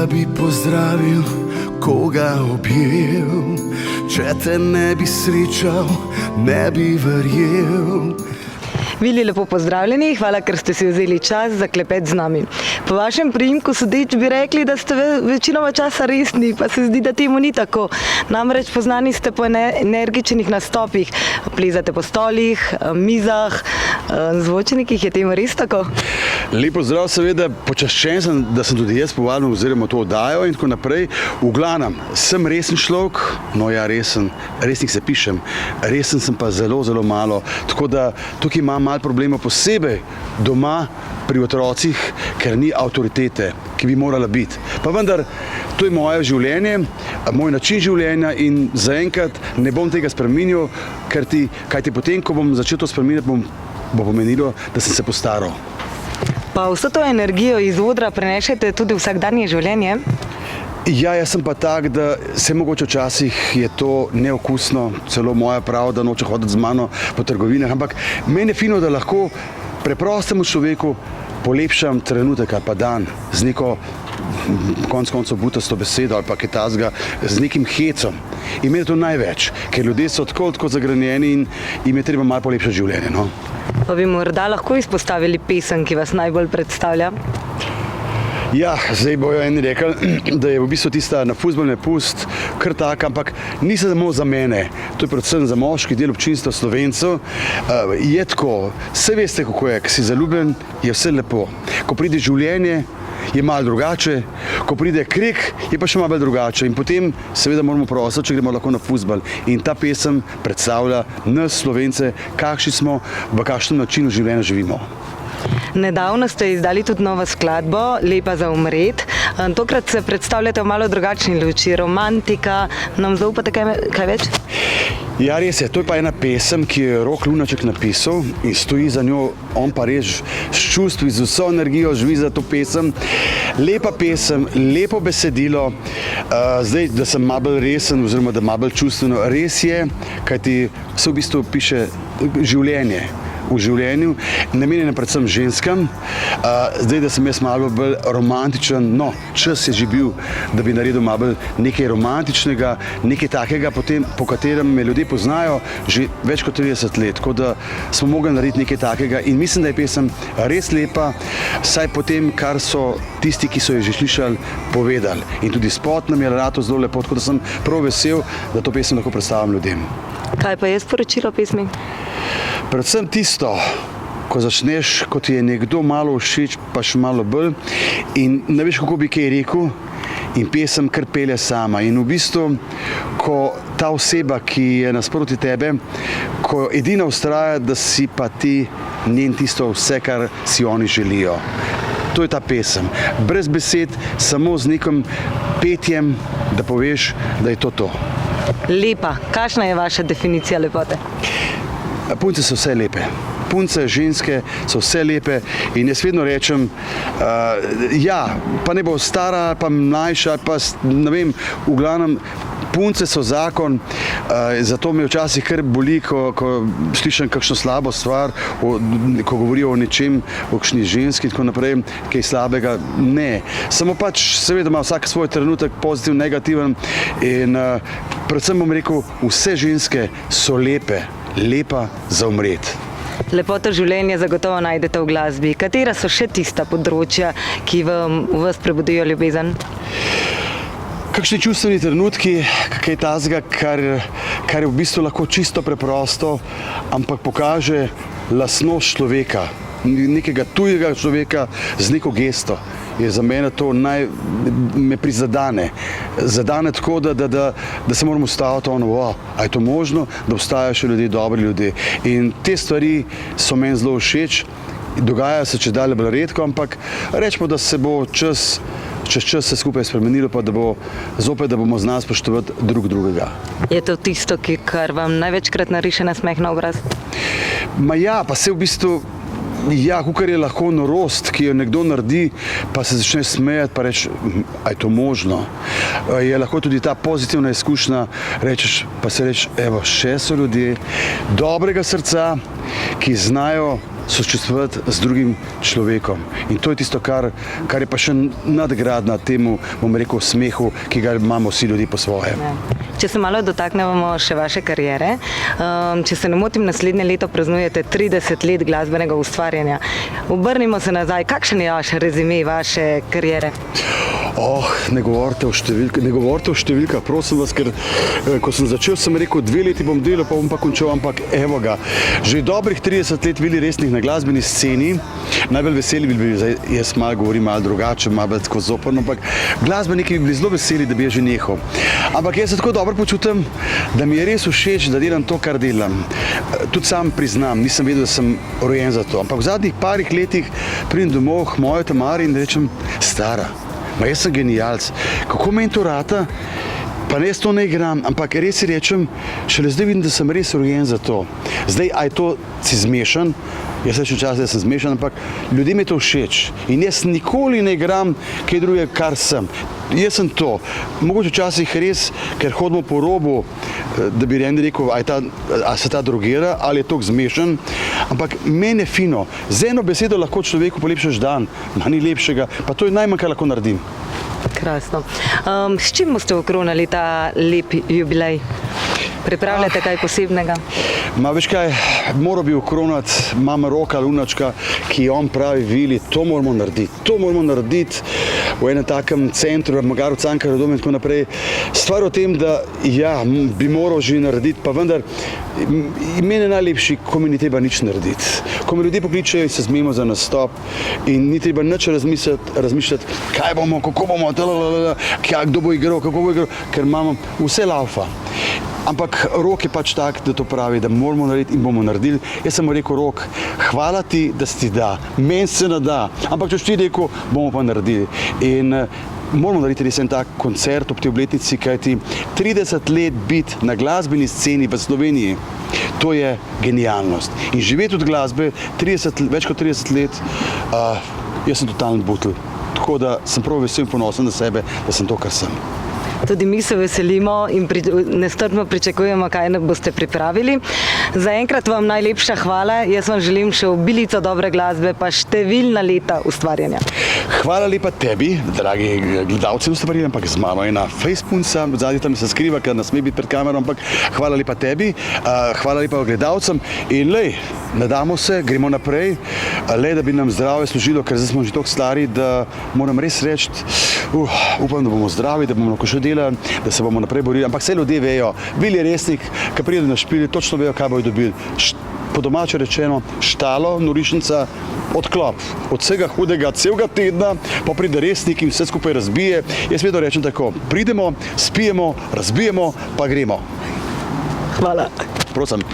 da bi pozdravil, koga objel. Če te ne bi srečal, ne bi verjel. Vili, lepo pozdravljeni, hvala, ker ste si vzeli čas za klepet z nami. Po vašem priimku sodeč bi rekli, da ste večinoma časa resni, pa se zdi, da temu ni tako. Namreč poznani ste po energičnih nastopih, plezate po stolih, mizah, zvočnikih, je temu res tako? Lep pozdrav, seveda, počaščen sem, da sem tudi jaz povabljen oziroma to oddajo in tako naprej. V glavnem, sem resen človek, no ja, resnih se pišem, resen sem pa zelo, zelo malo, tako da tukaj imam malo problemov posebej doma pri otrocih, ker ni avtoritete, ki bi morala biti. Pa vendar, to je moje življenje, moj način življenja in zaenkrat ne bom tega spremenil, kajti potem, ko bom začel to spremeniti, bo pomenilo, da sem se postaral. Pa vso to energijo iz odra prenešete tudi v vsakdanje življenje? Ja, jaz sem pa tak, da se mogoče včasih je to neokusno, celo moja prav, da noče hoditi z mano po trgovinah, ampak meni je fino, da lahko preprostemu človeku polepšam trenutek ali pa dan z neko konec koncev butasto besedo ali pa kaj takega, z nekim hecom. In meni je to največ, ker ljudje so tako zagrenjeni in jim je treba malo polepšati življenje. No? Pa bi morda lahko izpostavili pesem, ki vas najbolj predstavlja? Ja, zdaj bojo eni rekli, da je v bistvu tista Na fuzbal me pust kar taka, ampak ni samo za mene, to je predvsem za moški del občinstva Slovencev. Je tako, vse veste, kako je, ko si zaljubljen, je vse lepo. Ko pride življenje, je malo drugače, ko pride krik, je pa še malo drugače in potem seveda moramo prositi, če gremo lahko na fuzbal. In ta pesem predstavlja nas, Slovence, kakšni smo, v kakšnem načinu življenja živimo. Nedavno ste izdali tudi novo skladbo, Lepa za umret. Tokrat se predstavljate v malo drugačni luči, romantika. Nam zaupate kaj več? Ja, res je. To je pa ena pesem, ki je Rok Lunaček napisal in stoji za njo on pa res s čustvi, z vso energijo živi za to pesem. Lepa pesem, lepo besedilo. Zdaj, da sem malo bolj resen oziroma da malo bolj čustveno, res je, kajti se v bistvu piše življenje. V življenju, namenjeno predvsem ženskam. Zdaj, da sem jaz malo bolj romantičen, no, čas je že bil, da bi naredil malo bolj nekaj romantičnega, nekaj takega, po katerem me ljudje poznajo že več kot 30 let, tako da smo mogli narediti nekaj takega in mislim, da je pesem res lepa, saj potem, kar so tisti, ki so jo že slišali, povedali. In tudi spot nam je rato zelo lepo, tako da sem prav vesel, da to pesem lahko predstavim ljudem. Kaj pa je sporočilo pesmi? Predvsem tisto, ko začneš, ko ti je nekdo malo všeč, pa še malo bolj in ne veš, kako bi kaj rekel in pesem kar pelje sama. In v bistvu, ko ta oseba, ki je nasproti tebe, ko edina vztraja, da si pa ti njen tisto vse, kar si oni želijo. To je ta pesem. Brez besed, samo z nekim petjem, da poveš, da je to. Lepa. Kakšna je vaša definicija lepote? Punce so vse lepe. Punce, ženske so vse lepe in jaz vedno rečem, ja, pa ne bo stara, pa mlajša, pa ne vem, v glavnem, punce so zakon, zato me včasih kar boli, ko slišim kakšno slabo stvar, ko govorijo o nečem, o kakšni ženski in tako naprej, kaj slabega. Ne, samo pač seveda ima vsak svoj trenutek, pozitiv, negativen in predvsem bom rekel, vse ženske so lepe. Lepa za umret. Lepoto življenja zagotovo najdete v glasbi. Katera so še tista področja, ki v vas prebudijo ljubezen? Kakšni čustveni trenutki, kaj tazga, kar je v bistvu lahko čisto preprosto, ampak pokaže lastnost človeka, nekega tujega človeka z neko gesto. Je za mene to me prizadane. Zadane tako, da se moramo ustaviti, a je to možno, da obstajajo še ljudje, dobri ljudje. In te stvari so meni zelo všeč, dogajajo se čedalje bolj redko, ampak rečemo, da se bo čez čas se skupaj spremenilo, pa da bo zopet, da bomo znali spoštovati drug drugega. Je to tisto, kar vam največkrat nariše nasmeh na obraz? Ma ja, pa se v bistvu ja, kakor je lahko norost, ki jo nekdo naredi, pa se začne smejati, pa reči, a je to možno. Je lahko tudi ta pozitivna izkušnja, pa se reči, evo, še so ljudje dobrega srca, ki znajo sočustvovati z drugim človekom. In to je tisto, kar je pa še nadgradna temu, bom rekel, smehu, ki ga imamo vsi ljudje po svoje. Če se malo dotaknemo še vaše kariere, če se ne motim, naslednje leto praznujete 30 let glasbenega ustvarjanja. Obrnimo se nazaj, kakšen je vaš rezime vaše kariere? Ne govorite o številkah, prosim vas, ker ko sem začel, sem rekel, 2 leti bom delal, pa bom pa končal, ampak evo ga. Že dobrih 30 let bili resnih na glasbeni sceni, najbolj veseli bi bili, zdaj jaz malo govorim malo drugače, malo bolj tako zoprno, ampak glasbeniki bi bili zelo veseli, da bi jaz že nehal. Ampak jaz se tako dobro počutim, da mi je res všeč, da delam to, kar delam. Tudi sam priznam, nisem vedel, da sem rojen za to, ampak v zadnjih parih letih pridem domov k mojo Tamari in rečem, stara, ma jaz sem genijalc, kako meni to rata, pa res to ne igram, ampak res si rečem, šele zdaj vidim, da sem res rojen za to. Zdaj, a je to si zmešan, jaz rečem čas, da sem zmešan, ampak ljudem je to všeč in jaz nikoli ne igram kaj druge, kar sem. Jaz sem to. Mogoče včasih res, ker hodimo po robu, da bi rekel, a se ta drogira, ali je to zmešan, ampak meni je fino. Z eno besedo lahko človeku polepšaš dan, ma ni lepšega, pa to je najmanj, kar lahko naredim. Krasno. S čim boste okronali ta lep jubilej? Pripravljate kaj posebnega? Ma veš kaj, moral bi okronati, imam Roka Lunačka, ki on pravi, Vili, to moramo narediti v enem takem centru, v Magaru, Cankarjev dom in tako naprej. Stvar o tem, da ja, bi moral že narediti, pa vendar, meni je najlepši, ko mi ni treba nič narediti. Ko me ljudje pokličejo in se zmenimo za nastop in ni treba nič razmišljati, kaj bomo, kako bomo, kdo bo igral, kako bo igral, ker imamo vse laufa. Ampak Rok je pač tak, da to pravi, da moramo narediti in bomo naredili. Jaz sem mu rekel, Rok, hvala ti, da si ti da, meni se ne da, ampak če ti rekel, bomo pa naredili. In moramo narediti res en tak koncert ob tej obletnici, kajti 30 let biti na glasbeni sceni v Sloveniji, to je genialnost. In živeti od glasbe več kot 30 let, jaz sem totalni butl. Tako da sem prav vesel in ponosen na sebe, da sem to, kar sem. Tudi mi se veselimo in nestrpno pričakujemo, kaj nam boste pripravili. Zaenkrat vam najlepša hvala. Jaz vam želim še obilico dobre glasbe, pa številna leta ustvarjanja. Hvala lepa tebi, dragi gledalci ustvarjanja, ampak z mano je na Facebooku, zadnji tam se skriva, ker nas sme biti pred kamero, ampak hvala lepa tebi, hvala lepa gledalcem in lej, ne damo se, gremo naprej, le da bi nam zdravje služilo, ker zdaj smo že toliko stari, da moram res reči, upam, da bomo zdravi, da bomo lahko še delali, da se bomo naprej borili, ampak vse ljudje vejo, Vili Resnik, ki pride na špili, točno vejo, kaj bojo dobili. Po domače rečeno, štalo, norišnica, odklop od vsega hudega, celega tedna, pa pride Resnik in vse skupaj razbije. Jaz vedno rečem tako, pridemo, spijemo, razbijemo, pa gremo. Hvala. Prosim.